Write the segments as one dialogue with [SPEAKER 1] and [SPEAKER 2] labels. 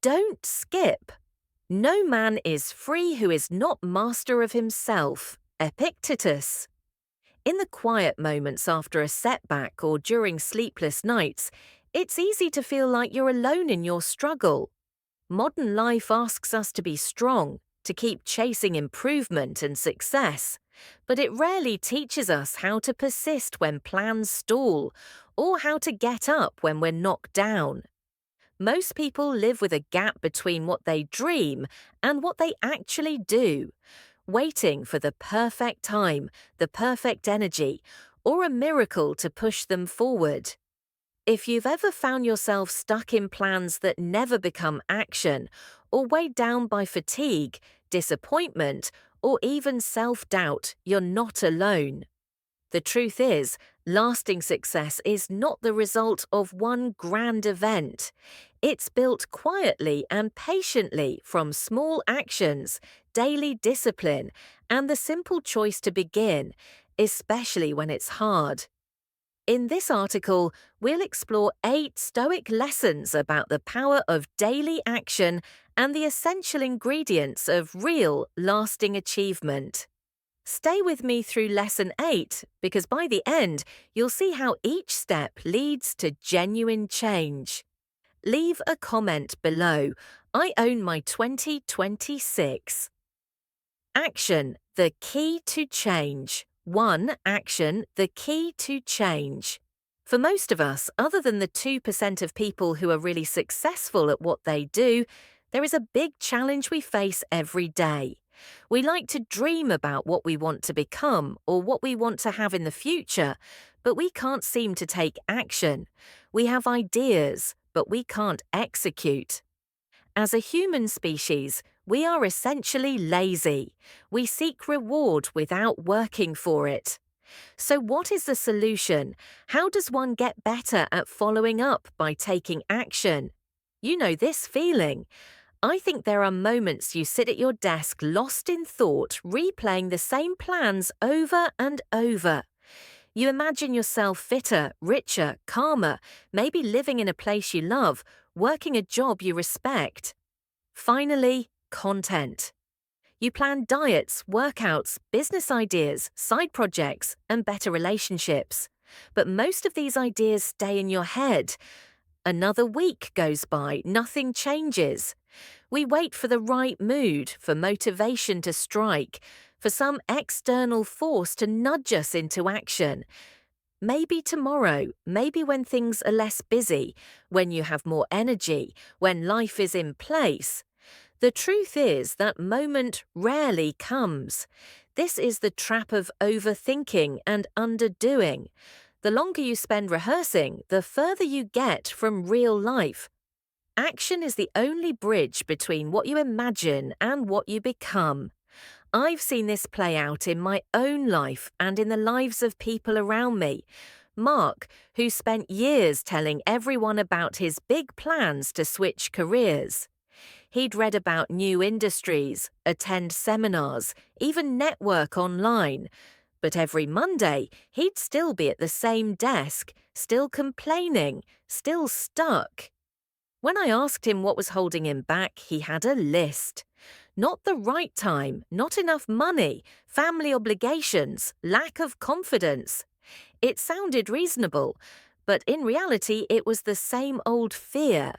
[SPEAKER 1] Don't skip. No man is free who is not master of himself. Epictetus. In the quiet moments after a setback or during sleepless nights, it's easy to feel like you're alone in your struggle. Modern life asks us to be strong, to keep chasing improvement and success, but it rarely teaches us how to persist when plans stall or how to get up when we're knocked down. Most people live with a gap between what they dream and what they actually do, waiting for the perfect time, the perfect energy, or a miracle to push them forward. If you've ever found yourself stuck in plans that never become action, or weighed down by fatigue, disappointment, or even self-doubt, you're not alone. The truth is, lasting success is not the result of one grand event. It's built quietly and patiently from small actions, daily discipline, and the simple choice to begin, especially when it's hard. In this article, we'll explore 8 Stoic lessons about the power of daily action and the essential ingredients of real, lasting achievement. Stay with me through Lesson 8 because by the end, you'll see how each step leads to genuine change. Leave a comment below. I own my 2026. Action, the key to change. 1. Action, the key to change. For most of us, other than the 2% of people who are really successful at what they do, there is a big challenge we face every day. We like to dream about what we want to become or what we want to have in the future, but we can't seem to take action. We have ideas, but we can't execute. As a human species, we are essentially lazy. We seek reward without working for it. So what is the solution? How does one get better at following up by taking action? You know this feeling. I think there are moments you sit at your desk lost in thought, replaying the same plans over and over. You imagine yourself fitter, richer, calmer, maybe living in a place you love, working a job you respect. Finally, content. You plan diets, workouts, business ideas, side projects, and better relationships. But most of these ideas stay in your head. Another week goes by, nothing changes. We wait for the right mood, for motivation to strike, for some external force to nudge us into action. Maybe tomorrow, maybe when things are less busy, when you have more energy, when life is in place. The truth is that moment rarely comes. This is the trap of overthinking and underdoing. The longer you spend rehearsing, the further you get from real life. Action is the only bridge between what you imagine and what you become. I've seen this play out in my own life and in the lives of people around me. Mark, who spent years telling everyone about his big plans to switch careers. He'd read about new industries, attend seminars, even network online. But every Monday, he'd still be at the same desk, still complaining, still stuck. When I asked him what was holding him back, he had a list. Not the right time, not enough money, family obligations, lack of confidence. It sounded reasonable, but in reality it was the same old fear.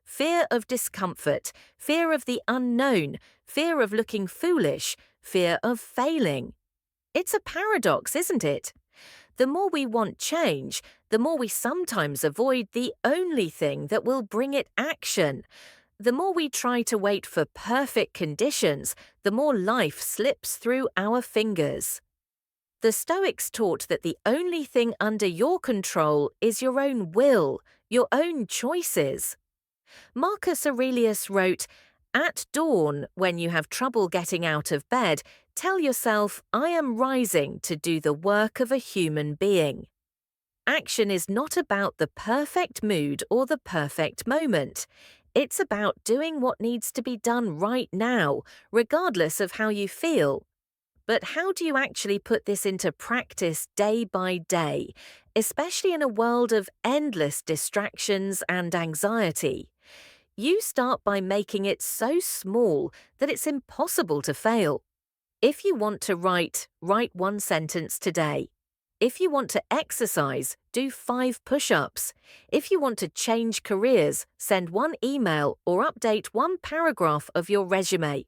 [SPEAKER 1] Fear of discomfort, fear of the unknown, fear of looking foolish, fear of failing. It's a paradox, isn't it? The more we want change, the more we sometimes avoid the only thing that will bring it action. The more we try to wait for perfect conditions, the more life slips through our fingers. The Stoics taught that the only thing under your control is your own will, your own choices. Marcus Aurelius wrote, "At dawn, when you have trouble getting out of bed, tell yourself, I am rising to do the work of a human being." Action is not about the perfect mood or the perfect moment. It's about doing what needs to be done right now, regardless of how you feel. But how do you actually put this into practice day by day, especially in a world of endless distractions and anxiety? You start by making it so small that it's impossible to fail. If you want to write one sentence today. If you want to exercise, do 5 push-ups. If you want to change careers, send one email or update one paragraph of your resume.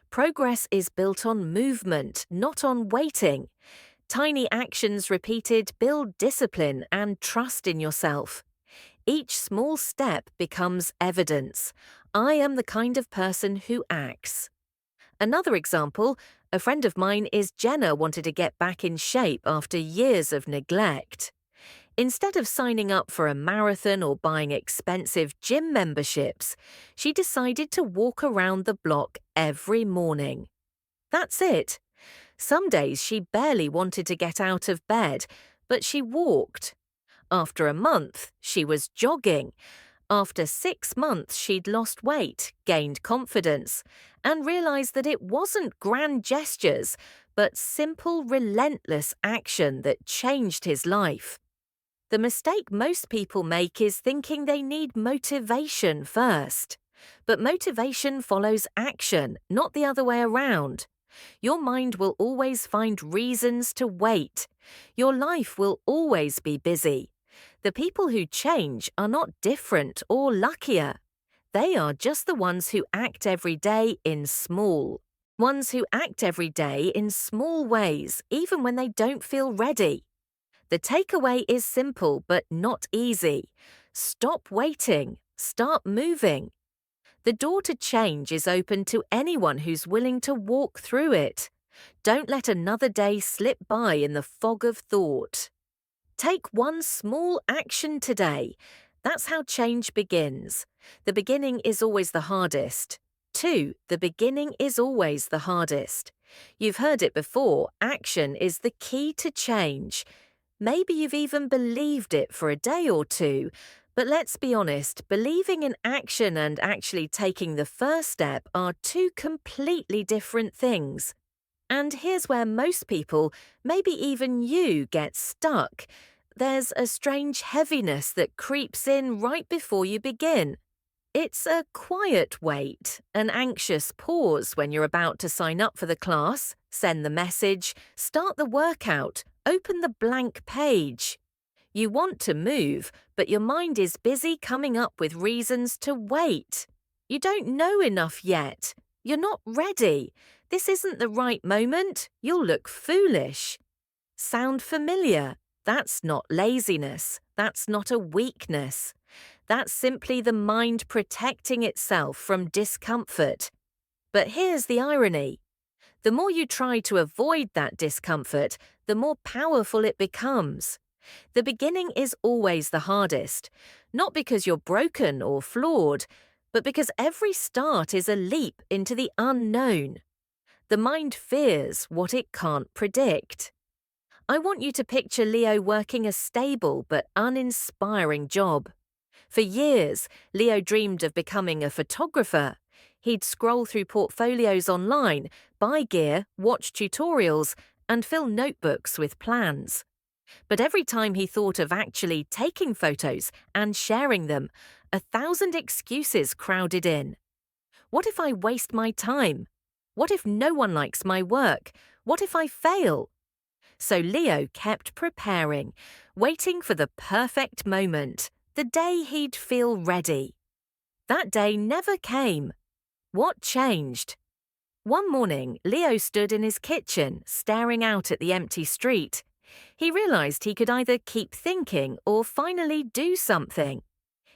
[SPEAKER 1] Progress is built on movement, not on waiting. Tiny actions repeated build discipline and trust in yourself. Each small step becomes evidence. I am the kind of person who acts. Another example, a friend of mine is Jenna wanted to get back in shape after years of neglect. Instead of signing up for a marathon or buying expensive gym memberships, she decided to walk around the block every morning. That's it. Some days she barely wanted to get out of bed, but she walked. After a month, she was jogging. After 6 months, she'd lost weight, gained confidence, and realized that it wasn't grand gestures, but simple, relentless action that changed his life. The mistake most people make is thinking they need motivation first. But motivation follows action, not the other way around. Your mind will always find reasons to wait. Your life will always be busy. The people who change are not different or luckier. They are just the ones who act every day in small. Ones who act every day in small ways, even when they don't feel ready. The takeaway is simple but not easy. Stop waiting. Start moving. The door to change is open to anyone who's willing to walk through it. Don't let another day slip by in the fog of thought. Take one small action today. That's how change begins. The beginning is always the hardest. 2. The beginning is always the hardest. You've heard it before, action is the key to change. Maybe you've even believed it for a day or two, but let's be honest, believing in action and actually taking the first step are two completely different things. And here's where most people, maybe even you, get stuck. There's a strange heaviness that creeps in right before you begin. It's a quiet wait, an anxious pause when you're about to sign up for the class, send the message, start the workout, open the blank page. You want to move, but your mind is busy coming up with reasons to wait. You don't know enough yet. You're not ready. This isn't the right moment. You'll look foolish. Sound familiar? That's not laziness. That's not a weakness. That's simply the mind protecting itself from discomfort. But here's the irony. The more you try to avoid that discomfort, the more powerful it becomes. The beginning is always the hardest, not because you're broken or flawed, but because every start is a leap into the unknown. The mind fears what it can't predict. I want you to picture Leo working a stable but uninspiring job. For years, Leo dreamed of becoming a photographer. He'd scroll through portfolios online, buy gear, watch tutorials, and fill notebooks with plans. But every time he thought of actually taking photos and sharing them, 1,000 excuses crowded in. What if I waste my time? What if no one likes my work? What if I fail? So Leo kept preparing, waiting for the perfect moment, the day he'd feel ready. That day never came. What changed? One morning, Leo stood in his kitchen, staring out at the empty street. He realized he could either keep thinking or finally do something.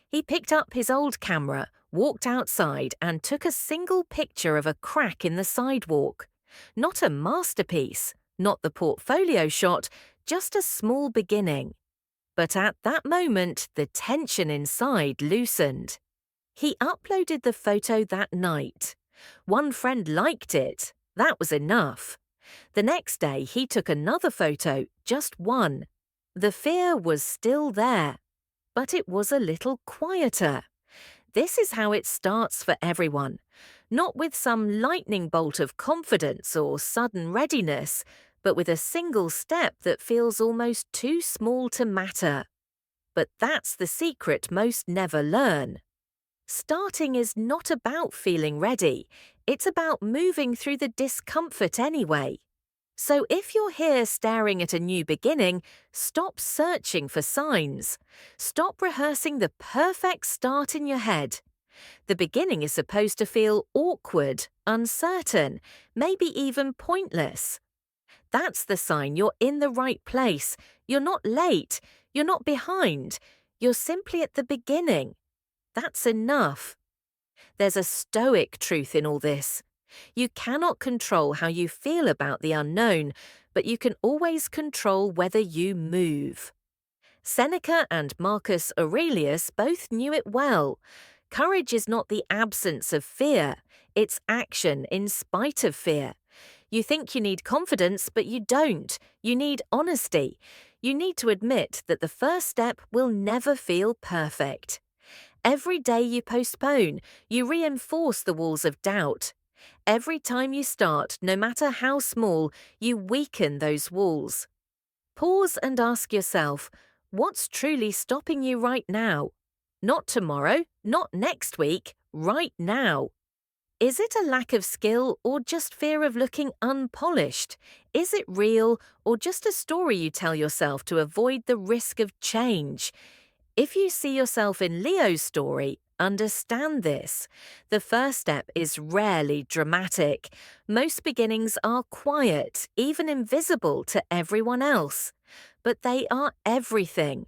[SPEAKER 1] He picked up his old camera, walked outside, and took a single picture of a crack in the sidewalk. Not a masterpiece, not the portfolio shot, just a small beginning. But at that moment, the tension inside loosened. He uploaded the photo that night. One friend liked it. That was enough. The next day, he took another photo, just one. The fear was still there, but it was a little quieter. This is how it starts for everyone. Not with some lightning bolt of confidence or sudden readiness, but with a single step that feels almost too small to matter. But that's the secret most never learn. Starting is not about feeling ready, it's about moving through the discomfort anyway. So if you're here staring at a new beginning, stop searching for signs. Stop rehearsing the perfect start in your head. The beginning is supposed to feel awkward, uncertain, maybe even pointless. That's the sign you're in the right place. You're not late. You're not behind. You're simply at the beginning. That's enough. There's a stoic truth in all this. You cannot control how you feel about the unknown, but you can always control whether you move. Seneca and Marcus Aurelius both knew it well. Courage is not the absence of fear, it's action in spite of fear. You think you need confidence, but you don't. You need honesty. You need to admit that the first step will never feel perfect. Every day you postpone, you reinforce the walls of doubt. Every time you start, no matter how small, you weaken those walls. Pause and ask yourself, what's truly stopping you right now? Not tomorrow, not next week, right now. Is it a lack of skill or just fear of looking unpolished? Is it real or just a story you tell yourself to avoid the risk of change? If you see yourself in Leo's story, understand this. The first step is rarely dramatic. Most beginnings are quiet, even invisible to everyone else. But they are everything.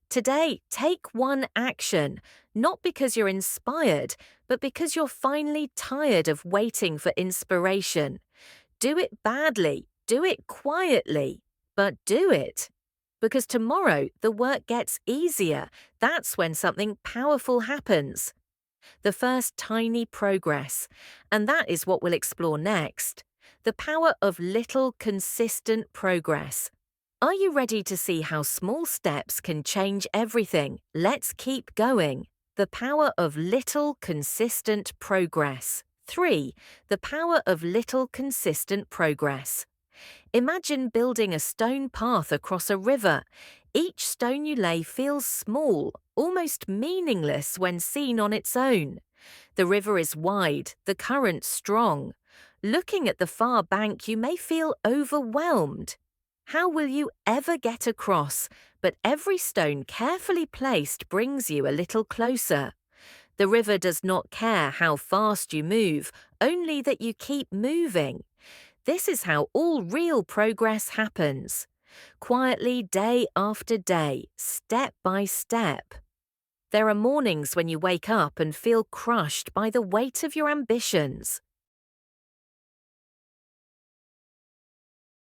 [SPEAKER 1] Today, take one action, not because you're inspired, but because you're finally tired of waiting for inspiration. Do it badly, do it quietly, but do it. Because tomorrow the work gets easier. That's when something powerful happens. The first tiny progress. And that is what we'll explore next. The power of little consistent progress. Are you ready to see how small steps can change everything? Let's keep going. The power of little consistent progress. 3. The power of little consistent progress. Imagine building a stone path across a river. Each stone you lay feels small, almost meaningless when seen on its own. The river is wide, the current strong. Looking at the far bank, you may feel overwhelmed. How will you ever get across? But every stone carefully placed brings you a little closer. The river does not care how fast you move, only that you keep moving. This is how all real progress happens. Quietly, day after day, step by step. There are mornings when you wake up and feel crushed by the weight of your ambitions.